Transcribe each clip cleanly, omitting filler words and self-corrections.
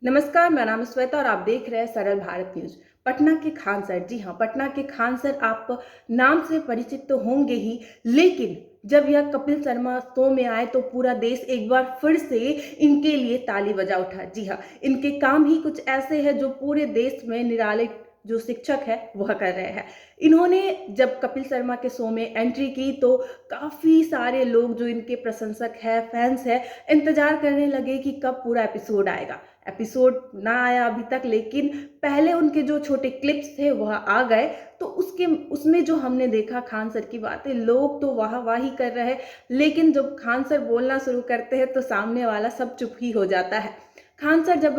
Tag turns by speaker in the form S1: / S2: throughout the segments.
S1: नमस्कार, मेरा नाम है श्वेता और आप देख रहे हैं सरल भारत न्यूज़। पटना के खान सर, जी हाँ, पटना के खान सर आप नाम से परिचित तो होंगे ही, लेकिन जब यह कपिल शर्मा शो में आए तो पूरा देश एक बार फिर से इनके लिए ताली बजा उठा। जी हाँ, इनके काम ही कुछ ऐसे हैं जो पूरे देश में निराले जो शिक्षक है वह कर रहे हैं। इन्होंने जब कपिल शर्मा के शो में एंट्री की तो काफ़ी सारे लोग जो इनके प्रशंसक हैं, फैंस हैं, इंतज़ार करने लगे कि कब पूरा एपिसोड आएगा। एपिसोड ना आया अभी तक, लेकिन पहले उनके जो छोटे क्लिप्स थे वह आ गए। तो उसमें जो हमने देखा खान सर की बातें, लोग तो वाह-वाही कर रहे हैं, लेकिन जब खान सर बोलना शुरू करते हैं तो सामने वाला सब चुप ही हो जाता है। खान सर जब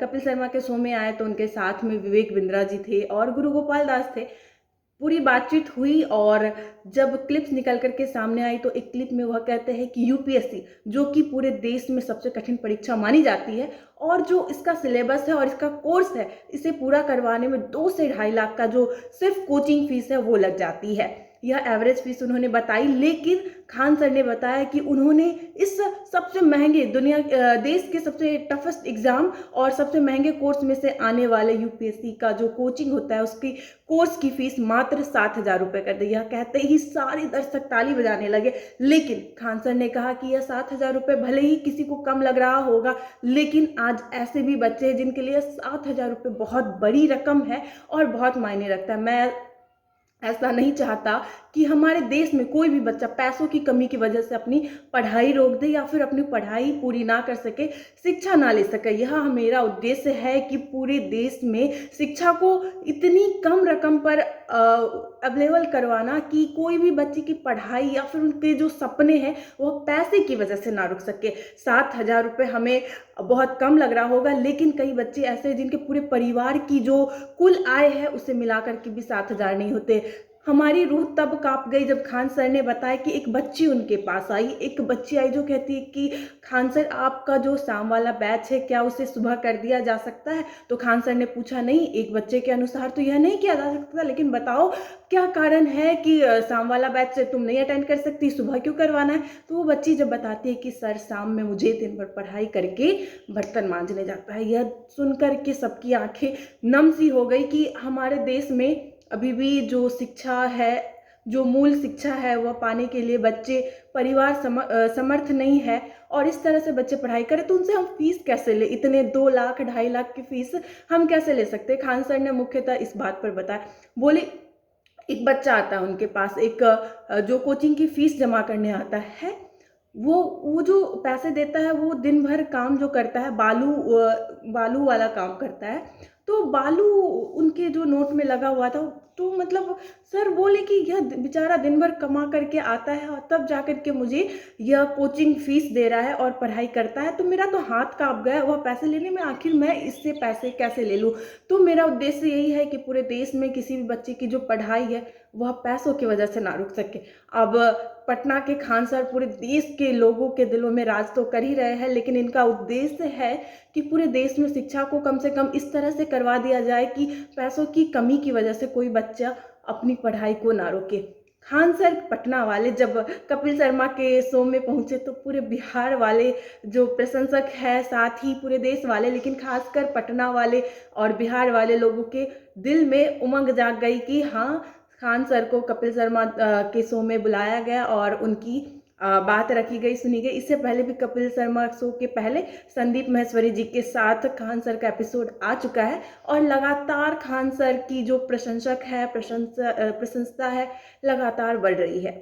S1: कपिल शर्मा के शो में आए तो उनके साथ में विवेक बिंद्रा जी थे और गुरु गोपाल दास थे। पूरी बातचीत हुई और जब क्लिप्स निकल कर के सामने आई तो एक क्लिप में वह कहते हैं कि यूपीएससी, जो कि पूरे देश में सबसे कठिन परीक्षा मानी जाती है और जो इसका सिलेबस है और इसका कोर्स है, इसे पूरा करवाने में 2 से ढाई लाख का जो सिर्फ कोचिंग फीस है वो लग जाती है। यह एवरेज फीस उन्होंने बताई, लेकिन खान सर ने बताया कि उन्होंने इस सबसे महंगे देश के सबसे टफेस्ट एग्जाम और सबसे महंगे कोर्स में से आने वाले यूपीएससी का जो कोचिंग होता है उसकी कोर्स की फीस मात्र 7,000 रुपये कर दी। यह कहते ही सारे दर्शक ताली बजाने लगे, लेकिन खान सर ने कहा कि यह 7,000 रुपये भले ही किसी को कम लग रहा होगा, लेकिन आज ऐसे भी बच्चे हैं जिनके लिए 7,000 रुपये बहुत बड़ी रकम है और बहुत मायने रखता है। मैं ऐसा नहीं चाहता कि हमारे देश में कोई भी बच्चा पैसों की कमी की वजह से अपनी पढ़ाई रोक दे या फिर अपनी पढ़ाई पूरी ना कर सके, शिक्षा ना ले सके। यह मेरा उद्देश्य है कि पूरे देश में शिक्षा को इतनी कम रकम पर अवेलेबल करवाना कि कोई भी बच्चे की पढ़ाई या फिर उनके जो सपने हैं वह पैसे की वजह से ना रुक सके। 7,000 रुपये हमें बहुत कम लग रहा होगा, लेकिन कई बच्चे ऐसे हैं जिनके पूरे परिवार की जो कुल आय है उसे मिलाकर के भी 7,000 नहीं होते। हमारी रूह तब काँप गई जब खान सर ने बताया कि एक बच्ची उनके पास आई, एक बच्ची आई जो कहती है कि खान सर, आपका जो शाम वाला बैच है क्या उसे सुबह कर दिया जा सकता है? तो खान सर ने पूछा, नहीं, एक बच्चे के अनुसार तो यह नहीं किया जा सकता, लेकिन बताओ क्या कारण है कि शाम वाला बैच तुम नहीं अटेंड कर सकती, सुबह क्यों करवाना है? तो वो बच्ची जब बताती है कि सर शाम में मुझे दिन भर पढ़ाई करके बर्तन मांजने जाता है, यह सुनकर के सबकी आंखें नम सी हो गई कि हमारे देश में अभी भी जो शिक्षा है, जो मूल शिक्षा है वह पाने के लिए बच्चे परिवार समर्थ नहीं है और इस तरह से बच्चे पढ़ाई करें तो उनसे हम फीस कैसे ले? इतने 2 लाख ढाई लाख की फीस हम कैसे ले सकते हैं? खान सर ने मुख्यतः इस बात पर बताया। बोले, एक बच्चा आता है उनके पास, एक जो कोचिंग की फीस जमा करने आता है, वो जो पैसे देता है वो दिन भर काम जो करता है, बालू वाला काम करता है। तो बालू उनके जो नोट में लगा हुआ था, तो मतलब सर बोले कि यह बेचारा दिन भर कमा करके आता है और तब जा कर के मुझे यह कोचिंग फीस दे रहा है और पढ़ाई करता है, तो मेरा तो हाथ काँप गया वह पैसे लेने में, आखिर मैं इससे पैसे कैसे ले लूँ? तो मेरा उद्देश्य यही है कि पूरे देश में किसी भी बच्चे की जो पढ़ाई है वह पैसों की वजह से ना रुक सके। अब पटना के खान सर पूरे देश के लोगों के दिलों में राज तो कर ही रहे हैं, लेकिन इनका उद्देश्य है कि पूरे देश में शिक्षा को कम से कम इस तरह से करवा दिया जाए कि पैसों की कमी की वजह से कोई बच्चा अपनी पढ़ाई को ना रोके। खान सर पटना वाले जब कपिल शर्मा के शो में पहुंचे तो पूरे बिहार वाले जो प्रशंसक है, साथ ही पूरे देश वाले, लेकिन खासकर पटना वाले और बिहार वाले लोगों के दिल में उमंग जाग गई कि हाँ, खान सर को कपिल शर्मा के शो में बुलाया गया और उनकी बात रखी गई, सुनी गई। इससे पहले भी कपिल शर्मा शो के पहले संदीप माहेश्वरी जी के साथ खान सर का एपिसोड आ चुका है और लगातार खान सर की जो प्रशंसक है, प्रशंसा है, लगातार बढ़ रही है।